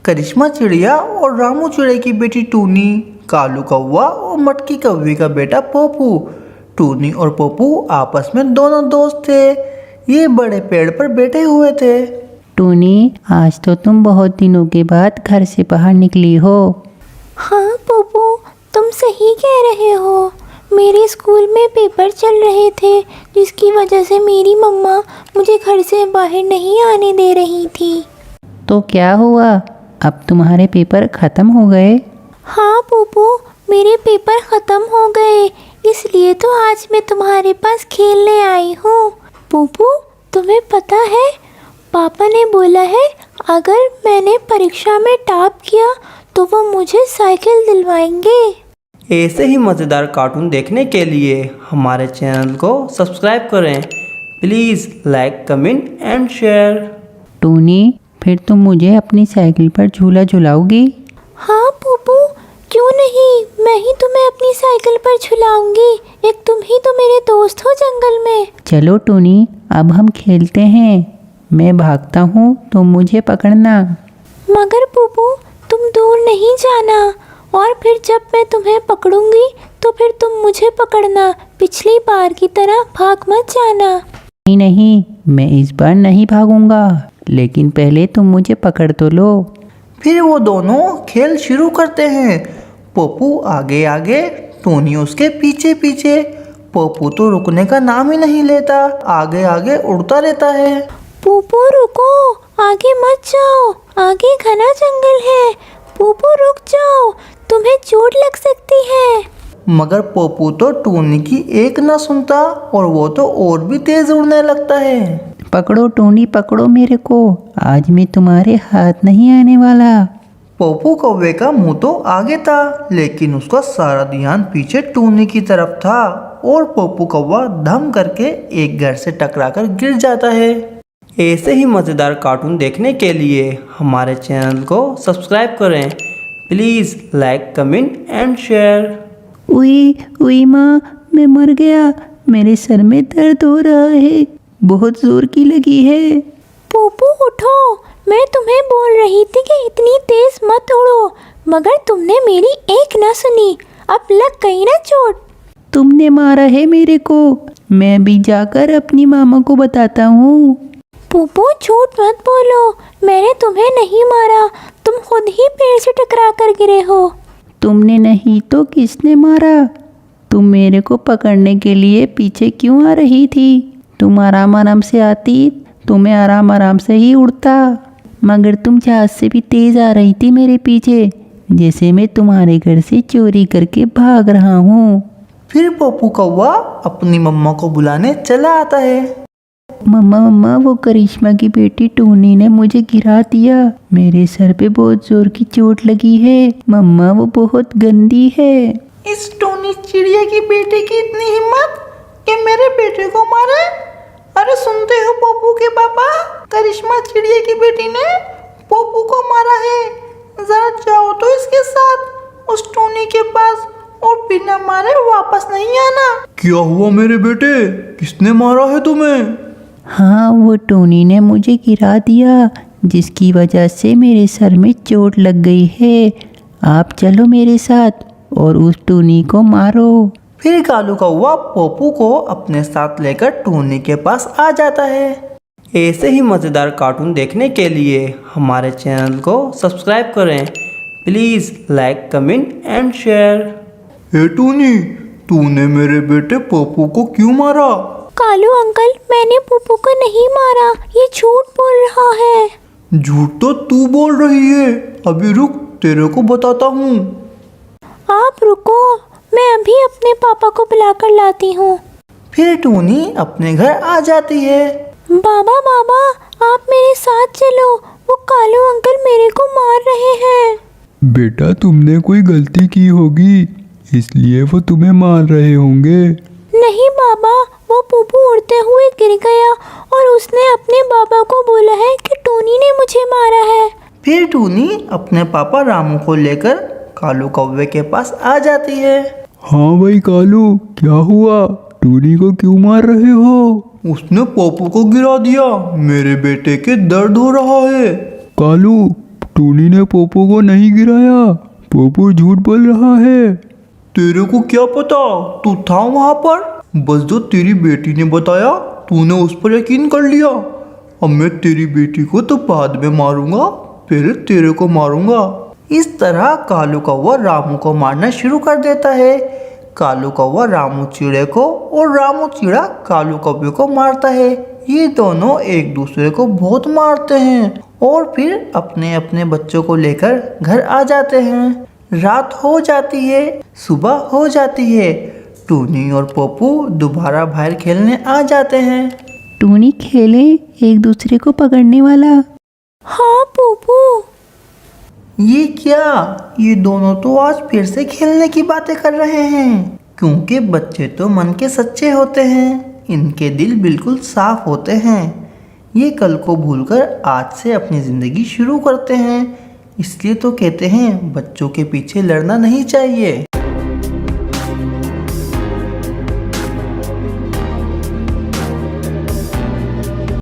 करिश्मा चिड़िया और रामू चिड़िया की बेटी टूनी, कालू कौवा और मटकी कौवे का बेटा पोपू। टूनी और पोपू आपस में दोनों दोस्त थे। ये बड़े पेड़ पर बैठे हुए थे। टूनी, आज तो तुम बहुत दिनों के बाद घर से बाहर निकली हो। हाँ पोपू, तुम सही कह रहे हो। मेरे स्कूल में पेपर चल रहे थे, जिसकी वजह से मेरी मम्मा मुझे घर से बाहर नहीं आने दे रही थी। तो क्या हुआ, अब तुम्हारे पेपर ख़त्म हो गए? हाँ पोपू, मेरे पेपर ख़त्म हो गए, इसलिए तो आज मैं तुम्हारे पास खेलने आई हूँ। पोपू, तुम्हें पता है, पापा ने बोला है अगर मैंने परीक्षा में टॉप किया तो वो मुझे साइकिल दिलवाएंगे। ऐसे ही मज़ेदार कार्टून देखने के लिए हमारे चैनल को सब्सक्राइब करें। Please like, comment and share. टूनी, फिर तुम मुझे अपनी साइकिल पर झूला झुलाओगी? हाँ पोपू, क्यों नहीं, मैं ही तुम्हें अपनी साइकिल पर झुलाऊंगी। एक तुम ही तो मेरे दोस्त हो जंगल में। चलो टूनी, अब हम खेलते हैं। मैं भागता हूँ, तुम मुझे पकड़ना। मगर पोपू, तुम दूर नहीं जाना, और फिर जब मैं तुम्हें पकड़ूंगी तो फिर तुम मुझे पकड़ना। पिछली बार की तरह भाग मत जाना। नहीं नहीं, मैं इस बार नहीं भागूंगा, लेकिन पहले तुम मुझे पकड़ तो लो। फिर वो दोनों खेल शुरू करते हैं। पोपू आगे आगे, टूनी उसके पीछे पीछे। पोपू तो रुकने का नाम ही नहीं लेता, आगे आगे उड़ता रहता है। पोपू रुको, आगे मत जाओ, आगे घना जंगल है। पोपू रुक जाओ, तुम्हें चोट लग सकती है। मगर पोपू तो टूनी की एक न सुनता और वो तो और भी तेज उड़ने लगता है। पकड़ो टूनी, पकड़ो मेरे को, आज मैं तुम्हारे हाथ नहीं आने वाला। पोपू कौवे का मुंह तो आगे था, लेकिन उसका सारा ध्यान पीछे टूनी की तरफ था और पोपू कौवा धम करके एक घर से टकराकर गिर जाता है। ऐसे ही मज़ेदार कार्टून देखने के लिए हमारे चैनल को सब्सक्राइब करें। Please like, comment and share. उई उई माँ, मैं मर गया, मेरे सर में दर्द हो रहा है, बहुत जोर की लगी है। पोपू उठो, मैं तुम्हें बोल रही थी कि इतनी तेज मत उड़ो, मगर तुमने मेरी एक न सुनी। अब लग गई ना चोट। तुमने मारा है मेरे को, मैं भी जाकर अपनी मामा को बताता हूँ। पोपू झूठ मत बोलो, मैंने तुम्हें नहीं मारा, तुम खुद ही पेड़ से टकरा कर गिरे हो। तुमने नहीं तो किसने मारा? तुम मेरे को पकड़ने के लिए पीछे क्यों आ रही थी? तुम आराम आराम से आती तो मैं आराम आराम से ही उड़ता, मगर तुम जहाज से भी तेज आ रही थी मेरे पीछे, जैसे मैं तुम्हारे घर से चोरी करके भाग रहा हूँ। फिर पोपू कौवा अपनी मम्मा को बुलाने चला आता है। मम्मा मम्मा, वो करिश्मा की बेटी टूनी ने मुझे गिरा दिया, मेरे सर पे बहुत जोर की चोट लगी है। मम्मा, वो बहुत गंदी है। इस टूनी चिड़िया की बेटे की इतनी हिम्मत कि मेरे बेटे को मारे? अरे सुनते हो पोपू के पापा, करिश्मा चिड़िया की बेटी ने पोपू को मारा है। जरा जाओ तो इसके साथ उस टूनी के पास और बिना मारे वापस नहीं आना। क्या हुआ मेरे बेटे, किसने मारा है तुम्हें? हाँ, वो टोनी ने मुझे गिरा दिया, जिसकी वजह से मेरे सर में चोट लग गई है। आप चलो मेरे साथ और उस टोनी को मारो। फिर कालू कौवा पोपू को अपने साथ लेकर टूनी के पास आ जाता है। ऐसे ही मज़ेदार कार्टून देखने के लिए हमारे चैनल को सब्सक्राइब करें। Please like, comment and share. ए टूनी, तूने मेरे बेटे पोपू को क्यों मारा? कालू अंकल, मैंने पोपू को नहीं मारा, ये झूठ बोल रहा है। झूठ तो तू बोल रही है, अभी रुक, तेरे को बताता हूँ। आप रुको, मैं अभी अपने पापा को बुलाकर लाती हूँ। फिर टूनी अपने घर आ जाती है। बाबा बाबा, आप मेरे साथ चलो, वो कालू अंकल मेरे को मार रहे हैं। बेटा, तुमने कोई गलती की होगी, इसलिए वो तुम्हें मार रहे होंगे। नहीं बाबा, वो पोपू उड़ते हुए गिर गया और उसने अपने बाबा को बोला है कि टूनी ने मुझे मारा है। फिर टूनी अपने पापा रामू को लेकर कालू कौवे के पास आ जाती है। हाँ भाई कालू, क्या हुआ? टूनी को क्यों मार रहे हो? उसने पोपू को गिरा दिया, मेरे बेटे के दर्द हो रहा है। कालू, टूनी ने पोपो को नहीं गिराया। पोपो झूठ बोल रहा है। तेरे को क्या पता, तू था वहां पर। बस जो तेरी बेटी ने बताया तूने उस पर यकीन कर लिया। अब मैं तेरी बेटी को तो बाद में मारूंगा, पहले तेरे को मारूंगा। इस तरह कालू कौवा रामू को मारना शुरू कर देता है। कालू कौवा रामू चिड़े को और रामू चिड़ा कालू कौवे को मारता है। ये दोनों एक दूसरे को बहुत मारते हैं और फिर अपने अपने बच्चों को लेकर घर आ जाते हैं। रात हो जाती है, सुबह हो जाती है। टूनी और पोपू दोबारा बाहर खेलने आ जाते हैं। टूनी खेले एक दूसरे को पकड़ने वाला। हाँ पोपू। ये क्या, ये दोनों तो आज फिर से खेलने की बातें कर रहे हैं। क्योंकि बच्चे तो मन के सच्चे होते हैं, इनके दिल बिल्कुल साफ होते हैं। ये कल को भूलकर आज से अपनी ज़िंदगी शुरू करते हैं। इसलिए तो कहते हैं बच्चों के पीछे लड़ना नहीं चाहिए।